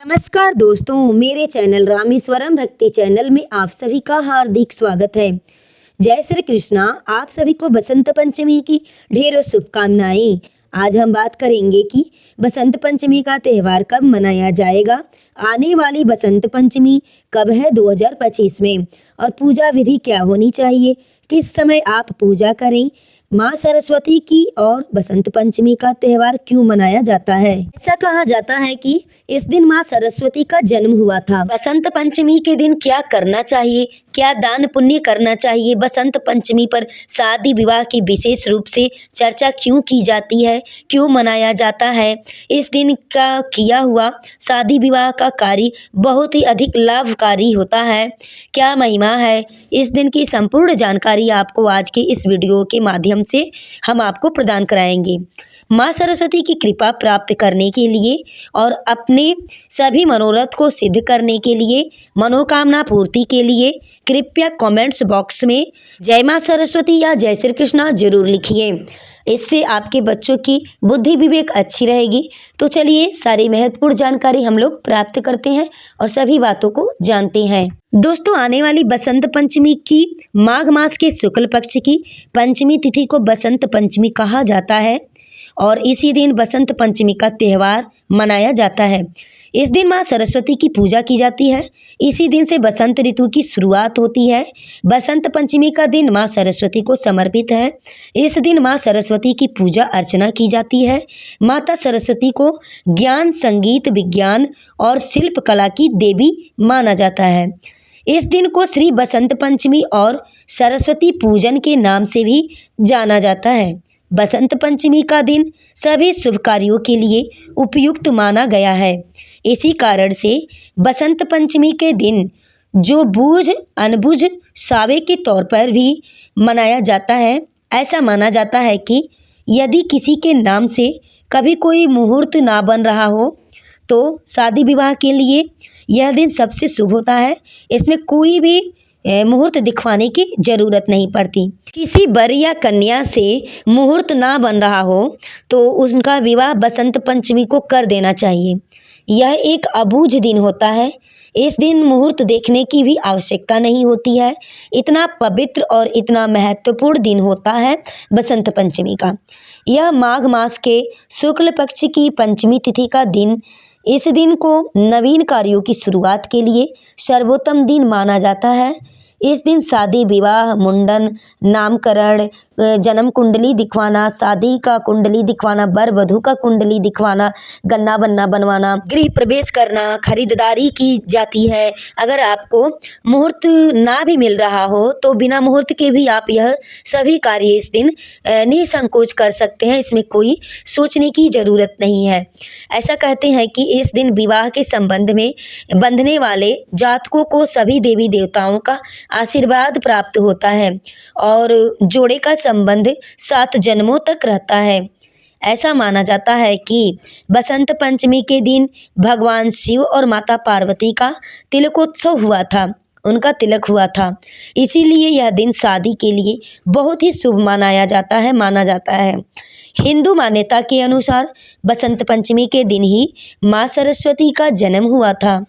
नमस्कार दोस्तों, मेरे चैनल रामेश्वरम भक्ति चैनल में आप सभी का हार्दिक स्वागत है। जय श्री कृष्णा। आप सभी को बसंत पंचमी की ढेरों शुभकामनाएं। आज हम बात करेंगे कि बसंत पंचमी का त्यौहार कब मनाया जाएगा, आने वाली बसंत पंचमी कब है 2025 में, और पूजा विधि क्या होनी चाहिए, किस समय आप पूजा करें माँ सरस्वती की, और बसंत पंचमी का त्यौहार क्यों मनाया जाता है। ऐसा कहा जाता है कि इस दिन माँ सरस्वती का जन्म हुआ था। बसंत पंचमी के दिन क्या करना चाहिए, क्या दान पुण्य करना चाहिए, बसंत पंचमी पर शादी विवाह की विशेष रूप से चर्चा क्यों की जाती है, क्यों मनाया जाता है। इस दिन का किया हुआ शादी विवाह का कार्य बहुत ही अधिक लाभकारी होता है। क्या महिमा है, इस दिन की संपूर्ण जानकारी आपको आज के इस वीडियो के माध्यम से हम आपको प्रदान कराएंगे। माँ सरस्वती की कृपा प्राप्त करने के लिए और अपने सभी मनोरथ को सिद्ध करने के लिए, मनोकामना पूर्ति के लिए कृपया कमेंट्स बॉक्स में जय माँ सरस्वती या जय श्री कृष्णा जरूर लिखिए। इससे आपके बच्चों की बुद्धि विवेक अच्छी रहेगी। तो चलिए सारी महत्वपूर्ण जानकारी हम लोग प्राप्त करते हैं और सभी बातों को जानते हैं। दोस्तों, आने वाली बसंत पंचमी की माघ मास के शुक्ल पक्ष की पंचमी तिथि को बसंत पंचमी कहा जाता है और इसी दिन बसंत पंचमी का त्यौहार मनाया जाता है। इस दिन माँ सरस्वती की पूजा की जाती है। इसी दिन से बसंत ऋतु की शुरुआत होती है। बसंत पंचमी का दिन माँ सरस्वती को समर्पित है। इस दिन माँ सरस्वती की पूजा अर्चना की जाती है। माता सरस्वती को ज्ञान, संगीत, विज्ञान और शिल्प कला की देवी माना जाता है। इस दिन को श्री बसंत पंचमी और सरस्वती पूजन के नाम से भी जाना जाता है। बसंत पंचमी का दिन सभी शुभ कार्यों के लिए उपयुक्त माना गया है। इसी कारण से बसंत पंचमी के दिन जो बूझ अनबुझ सावे के तौर पर भी मनाया जाता है। ऐसा माना जाता है कि यदि किसी के नाम से कभी कोई मुहूर्त ना बन रहा हो तो शादी विवाह के लिए यह दिन सबसे शुभ होता है। इसमें कोई भी मुहूर्त दिखवाने की जरूरत नहीं पड़ती। किसी वर या कन्या से मुहूर्त ना बन रहा हो तो उनका विवाह बसंत पंचमी को कर देना चाहिए। यह एक अबूझ दिन होता है। इस दिन मुहूर्त देखने की भी आवश्यकता नहीं होती है। इतना पवित्र और इतना महत्वपूर्ण दिन होता है बसंत पंचमी का। यह माघ मास के शुक्ल पक्ष की पंचमी तिथि का दिन, इस दिन को नवीन कार्यों की शुरुआत के लिए सर्वोत्तम दिन माना जाता है। इस दिन शादी विवाह, मुंडन, नामकरण, जन्म कुंडली दिखवाना, शादी का कुंडली दिखवाना, वर वधू का कुंडली दिखवाना, गन्ना बनना बनवाना, गृह प्रवेश करना, खरीदारी की जाती है। अगर आपको मुहूर्त ना भी मिल रहा हो तो बिना मुहूर्त के भी आप यह सभी कार्य इस दिन निसंकोच कर सकते हैं। इसमें कोई सोचने की जरूरत नहीं है। ऐसा कहते हैं कि इस दिन विवाह के संबंध में बंधने वाले जातकों को सभी देवी देवताओं का आशीर्वाद प्राप्त होता है और जोड़े का संबंध 7 जन्मों तक रहता है। ऐसा माना जाता है कि बसंत पंचमी के दिन भगवान शिव और माता पार्वती का तिलकोत्सव हुआ था, उनका तिलक हुआ था। इसीलिए यह दिन शादी के लिए बहुत ही शुभ माना जाता है। हिंदू मान्यता के अनुसार बसंत पंचमी के दिन ही माँ सरस्वती का जन्म हुआ था।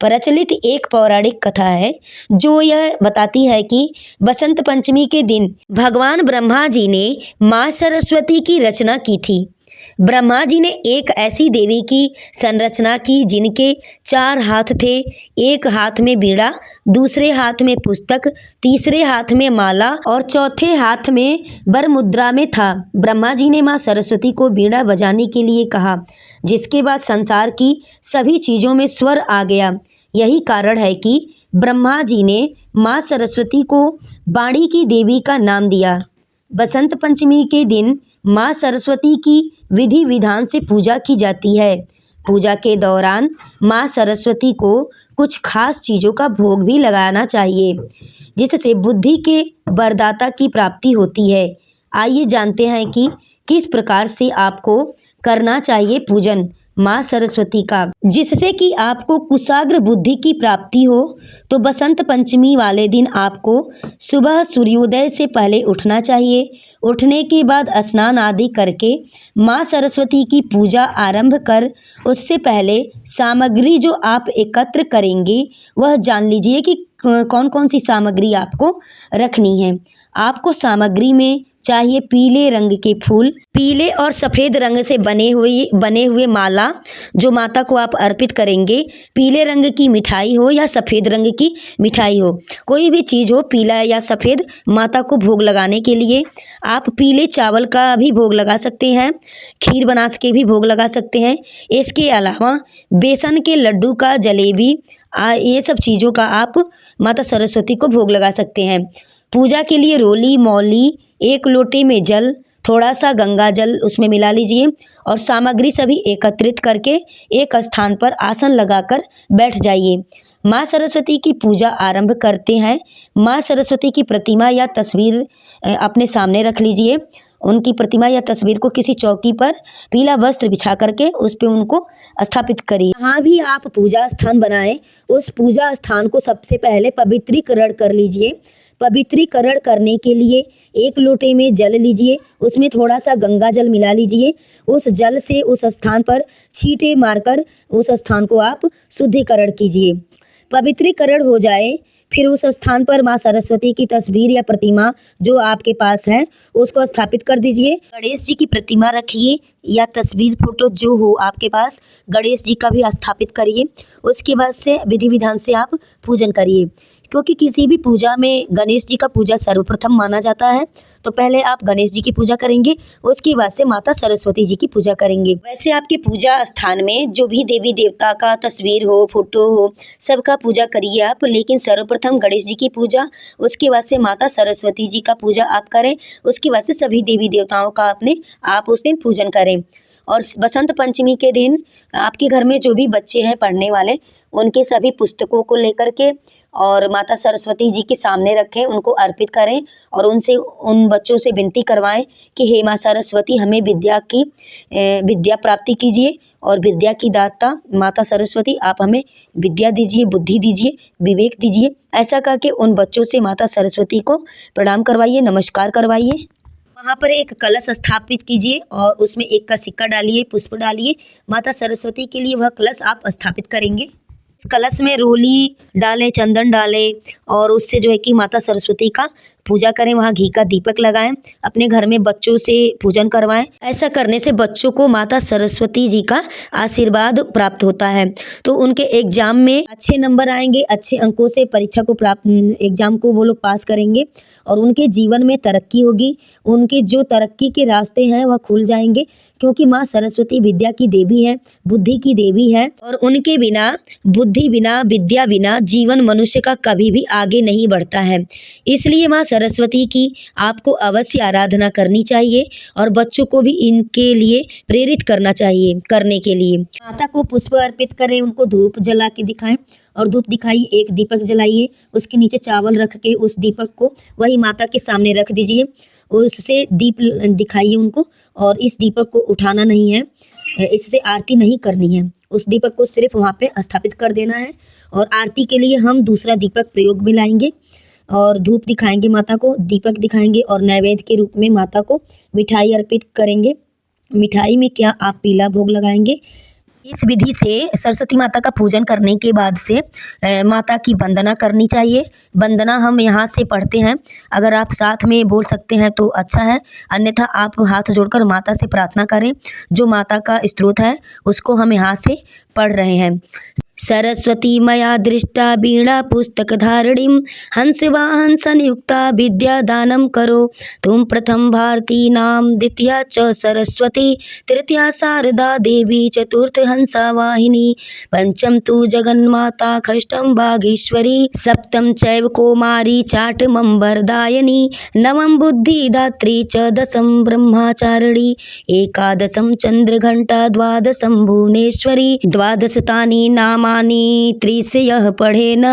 प्रचलित एक पौराणिक कथा है जो यह बताती है कि बसंत पंचमी के दिन भगवान ब्रह्मा जी ने माँ सरस्वती की रचना की थी। ब्रह्मा जी ने एक ऐसी देवी की संरचना की जिनके 4 हाथ थे। एक हाथ में बीड़ा, दूसरे हाथ में पुस्तक, तीसरे हाथ में माला और चौथे हाथ में वर मुद्रा में था। ब्रह्मा जी ने माँ सरस्वती को बीड़ा बजाने के लिए कहा, जिसके बाद संसार की सभी चीज़ों में स्वर आ गया। यही कारण है कि ब्रह्मा जी ने माँ सरस्वती को वाणी की देवी का नाम दिया। बसंत पंचमी के दिन माँ सरस्वती की विधि विधान से पूजा की जाती है। पूजा के दौरान माँ सरस्वती को कुछ खास चीज़ों का भोग भी लगाना चाहिए, जिससे बुद्धि के वरदाता की प्राप्ति होती है। आइए जानते हैं कि किस प्रकार से आपको करना चाहिए पूजन। माँ सरस्वती का, जिससे कि आपको कुशाग्र बुद्धि की प्राप्ति हो। तो बसंत पंचमी वाले दिन आपको सुबह सूर्योदय से पहले उठना चाहिए। उठने के बाद स्नान आदि करके माँ सरस्वती की पूजा आरंभ कर उससे पहले सामग्री जो आप एकत्र करेंगे वह जान लीजिए कि कौन कौन सी सामग्री आपको रखनी है। आपको सामग्री में चाहिए पीले रंग के फूल, पीले और सफ़ेद रंग से बने हुए माला जो माता को आप अर्पित करेंगे। पीले रंग की मिठाई हो या सफ़ेद रंग की मिठाई हो, कोई भी चीज़ हो पीला या सफ़ेद, माता को भोग लगाने के लिए आप पीले चावल का भी भोग लगा सकते हैं, खीर बना के भी भोग लगा सकते हैं। इसके अलावा बेसन के लड्डू का, जलेबी, ये सब चीज़ों का आप माता सरस्वती को भोग लगा सकते हैं। पूजा के लिए रोली, मौली, एक लोटे में जल, थोड़ा सा गंगा जल उसमें मिला लीजिए और सामग्री सभी एकत्रित करके एक स्थान पर आसन लगाकर बैठ जाइए। माँ सरस्वती की पूजा आरंभ करते हैं। माँ सरस्वती की प्रतिमा या तस्वीर अपने सामने रख लीजिए। उनकी प्रतिमा या तस्वीर को किसी चौकी पर पीला वस्त्र बिछा करके उस पे उनको स्थापित करिए। जहाँ भी आप पूजा स्थान बनाएं, उस पूजा स्थान को सबसे पहले पवित्रीकरण कर लीजिए। पवित्रीकरण करने के लिए एक लोटे में जल लीजिए, उसमें थोड़ा सा गंगा जल मिला लीजिए। उस जल से उस स्थान पर छींटे मारकर उस स्थान को आप शुद्धिकरण कीजिए। पवित्रीकरण हो जाए फिर उस स्थान पर माँ सरस्वती की तस्वीर या प्रतिमा जो आपके पास है उसको स्थापित कर दीजिए। गणेश जी की प्रतिमा रखिए या तस्वीर, फोटो जो हो आपके पास, गणेश जी का भी स्थापित करिए। उसके बाद से विधि विधान से आप पूजन करिए, क्योंकि किसी भी पूजा में गणेश जी का पूजा सर्वप्रथम माना जाता है। तो पहले आप गणेश जी की पूजा करेंगे, उसके बाद से माता सरस्वती जी की पूजा करेंगे। वैसे आपके पूजा स्थान में जो भी देवी देवता का तस्वीर हो, फोटो हो, सबका पूजा करिए आप, लेकिन सर्वप्रथम गणेश जी की पूजा, उसके बाद से माता सरस्वती जी का पूजा आप करें। उसके बाद से सभी देवी देवताओं का आप उस दिन पूजन करें। और बसंत पंचमी के दिन आपके घर में जो भी बच्चे हैं पढ़ने वाले, उनके सभी पुस्तकों को लेकर के और माता सरस्वती जी के सामने रखें, उनको अर्पित करें और उन बच्चों से विनती करवाएं कि हे माँ सरस्वती, हमें विद्या प्राप्ति कीजिए और विद्या की दाता माता सरस्वती आप हमें विद्या दीजिए, बुद्धि दीजिए, विवेक दीजिए। ऐसा करके उन बच्चों से माता सरस्वती को प्रणाम करवाइए, नमस्कार करवाइए। वहाँ पर एक कलश स्थापित कीजिए और उसमें एक का सिक्का डालिए, पुष्प डालिए। माता सरस्वती के लिए वह कलश आप स्थापित करेंगे। कलश में रोली डालें, चंदन डालें और उससे जो है कि माता सरस्वती का पूजा करें। वहाँ घी का दीपक लगाएं। अपने घर में बच्चों से पूजन करवाएं। ऐसा करने से बच्चों को माता सरस्वती जी का आशीर्वाद प्राप्त होता है। तो उनके एग्जाम में अच्छे नंबर आएंगे, अच्छे अंकों से परीक्षा को एग्जाम को वो लोग पास करेंगे और उनके जीवन में तरक्की होगी। उनके जो तरक्की के रास्ते हैं वह खुल जाएंगे, क्योंकि माँ सरस्वती विद्या की देवी है, बुद्धि की देवी है और उनके बिना, बुद्धि बिना, विद्या बिना जीवन मनुष्य का कभी भी आगे नहीं बढ़ता है। इसलिए माँ सरस्वती की आपको अवश्य आराधना करनी चाहिए और बच्चों को भी इनके लिए प्रेरित करना चाहिए करने के लिए। माता को पुष्प अर्पित करें, उनको धूप जला के दिखाएं और धूप दिखाइए, एक दीपक जलाइए, उसके नीचे चावल रख के उस दीपक को वही माता के सामने रख दीजिए। उससे दीप दिखाइए उनको और इस दीपक को उठाना नहीं है, इससे आरती नहीं करनी है। उस दीपक को सिर्फ वहाँ पे स्थापित कर देना है और आरती के लिए हम दूसरा दीपक प्रयोग में लाएंगे और धूप दिखाएंगे माता को, दीपक दिखाएंगे और नैवेद्य के रूप में माता को मिठाई अर्पित करेंगे। मिठाई में क्या, आप पीला भोग लगाएंगे। इस विधि से सरस्वती माता का पूजन करने के बाद से माता की वंदना करनी चाहिए। वंदना हम यहाँ से पढ़ते हैं, अगर आप साथ में बोल सकते हैं तो अच्छा है, अन्यथा आप हाथ जोड़कर माता से प्रार्थना करें। जो माता का स्तोत्र है उसको हम यहाँ से पढ़ रहे हैं। सरस्वती मया दृष्टा वीणा पुस्तक धारणीं हंसवाहन संयुक्ता विद्या दानम करो। तुम प्रथम भारती नाम, द्वितीया च सरस्वती, तृतीया शारदा देवी, चतुर्थ हंसा वाहिनी, पंचम तु जगन्माता, षष्ठम वागीश्वरी, सप्तम चैव कौमारी चाटमंबरदायिनी, नवम बुद्धिदात्री च, दशम ब्रह्मचारिणी, एकादशम चंद्रघंटा, द्वादशम भुवनेश्वरी, द्वादशतानि नामानि त्रिशयः पढ़ेन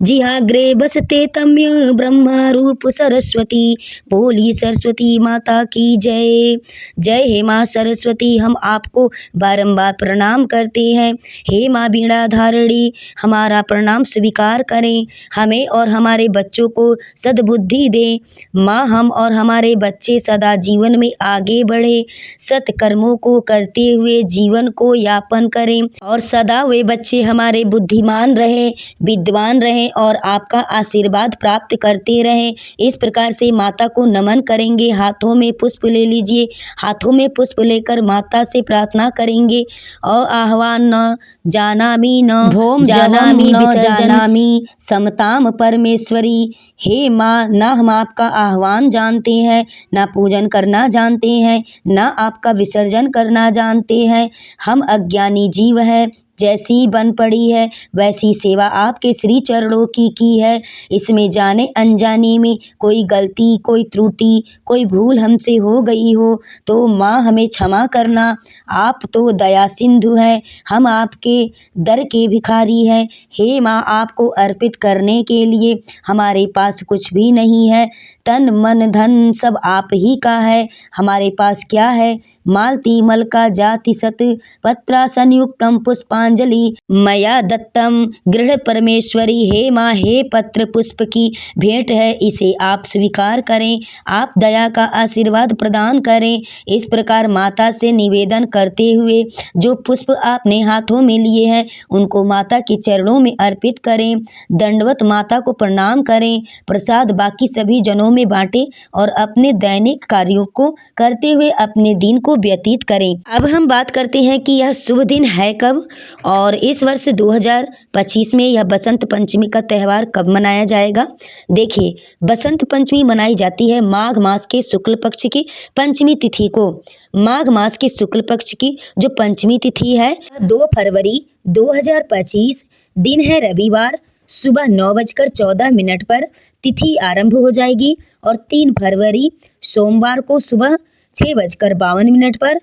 जिहाग्रे बसते तम्य ब्रह्मा रूप सरस्वती। बोली सरस्वती माता की जय। जय हे माँ सरस्वती, हम आपको बारंबार प्रणाम करते हैं। हे माँ बीड़ा धारणी, हमारा प्रणाम स्वीकार करें, हमें और हमारे बच्चों को सद्बुद्धि दें। माँ, हम और हमारे बच्चे सदा जीवन में आगे बढ़े, सत्कर्मों को करते हुए जीवन को यापन करें और सदा वे बच्चे हमारे बुद्धिमान रहें, विद्वान रहें और आपका आशीर्वाद प्राप्त करते रहें। इस प्रकार से माता को नमन करेंगे। हाथों में पुष्प ले लीजिए। हाथों में पुष्प लेकर माता से प्रार्थना करेंगे। और आह्वान न जानामि न भोम जानामि न जानामि समताम परमेश्वरी। हे माँ, ना हम आपका आह्वान जानते हैं, ना पूजन करना जानते हैं, ना आपका विसर्जन करना जानते हैं। हम अज्ञानी जीव हैं, जैसी बन पड़ी है वैसी सेवा आपके श्री चरणों की है। इसमें जाने अनजाने में कोई गलती, कोई त्रुटि, कोई भूल हमसे हो गई हो तो माँ हमें क्षमा करना। आप तो दया सिंधु हैं, हम आपके दर के भिखारी हैं। हे माँ, आपको अर्पित करने के लिए हमारे पास कुछ भी नहीं है। तन मन धन सब आप ही का है। हमारे पास क्या है? मालती मलका जाति सत पत्रासन युक्तम पुष्पांजलि मया दत्तम गृह परमेश्वरी। हे माँ, हे पत्र पुष्प की भेंट है, इसे आप स्वीकार करें, आप दया का आशीर्वाद प्रदान करें। इस प्रकार माता से निवेदन करते हुए जो पुष्प आपने हाथों में लिए हैं उनको माता के चरणों में अर्पित करें। दंडवत माता को प्रणाम करें। प्रसाद बाकी सभी जनों में बांटें और अपने दैनिक कार्यों को करते हुए अपने दिन को व्यतीत करें। अब हम बात करते हैं कि यह शुभ दिन है कब और इस वर्ष 2025 में यह बसंत पंचमी का त्यौहार कब मनाया जाएगा। देखिए, बसंत पंचमी मनाई जाती है माघ मास के शुक्ल पक्ष की पंचमी तिथि को। माघ मास के शुक्ल पक्ष की जो पंचमी तिथि है 2 फरवरी 2025, दिन है रविवार, सुबह 9:14 पर तिथि आरंभ हो जाएगी और 3 फरवरी सोमवार को सुबह 6:52 पर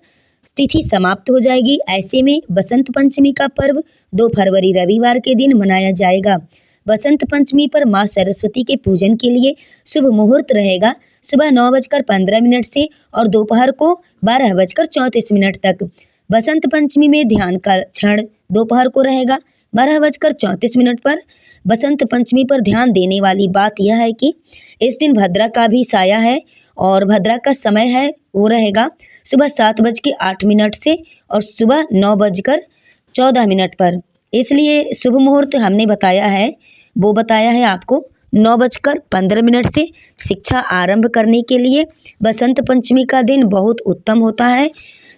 तिथि समाप्त हो जाएगी। ऐसे में बसंत पंचमी का पर्व 2 फरवरी रविवार के दिन मनाया जाएगा। बसंत पंचमी पर माँ सरस्वती के पूजन के लिए शुभ मुहूर्त रहेगा सुबह 9:15 से और दोपहर को 12:34 तक। बसंत पंचमी में ध्यान का क्षण दोपहर को रहेगा 12:34 पर। बसंत पंचमी पर ध्यान देने वाली बात यह है कि इस दिन भद्रा का भी साया है और भद्रा का समय है वो रहेगा सुबह 7:08 से और सुबह 9:14 पर। इसलिए शुभ मुहूर्त हमने बताया है वो बताया है आपको 9:15 से शिक्षा आरंभ करने के लिए। बसंत पंचमी का दिन बहुत उत्तम होता है।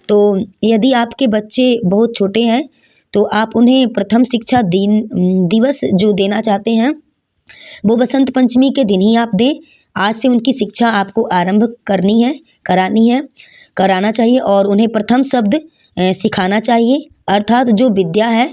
तो यदि आपके बच्चे बहुत छोटे हैं तो आप उन्हें प्रथम शिक्षा दिवस जो देना चाहते हैं वो बसंत पंचमी के दिन ही आप दें। आज से उनकी शिक्षा आपको आरंभ कराना चाहिए और उन्हें प्रथम शब्द सिखाना चाहिए, अर्थात जो विद्या है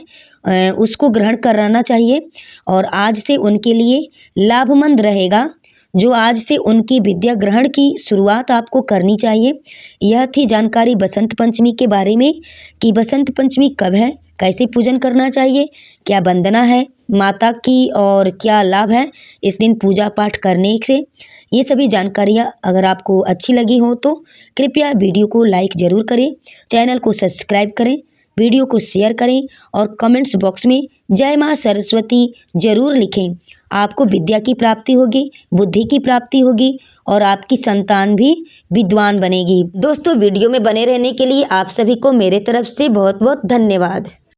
उसको ग्रहण कराना चाहिए और आज से उनके लिए लाभमंद रहेगा। जो आज से उनकी विद्या ग्रहण की शुरुआत आपको करनी चाहिए। यह थी जानकारी बसंत पंचमी के बारे में कि बसंत पंचमी कब है, कैसे पूजन करना चाहिए, क्या वंदना है माता की और क्या लाभ है इस दिन पूजा पाठ करने से। ये सभी जानकारियाँ अगर आपको अच्छी लगी हो तो कृपया वीडियो को लाइक ज़रूर करें, चैनल को सब्सक्राइब करें, वीडियो को शेयर करें और कमेंट्स बॉक्स में जय माँ सरस्वती ज़रूर लिखें। आपको विद्या की प्राप्ति होगी, बुद्धि की प्राप्ति होगी और आपकी संतान भी विद्वान बनेगी। दोस्तों, वीडियो में बने रहने के लिए आप सभी को मेरे तरफ से बहुत बहुत धन्यवाद।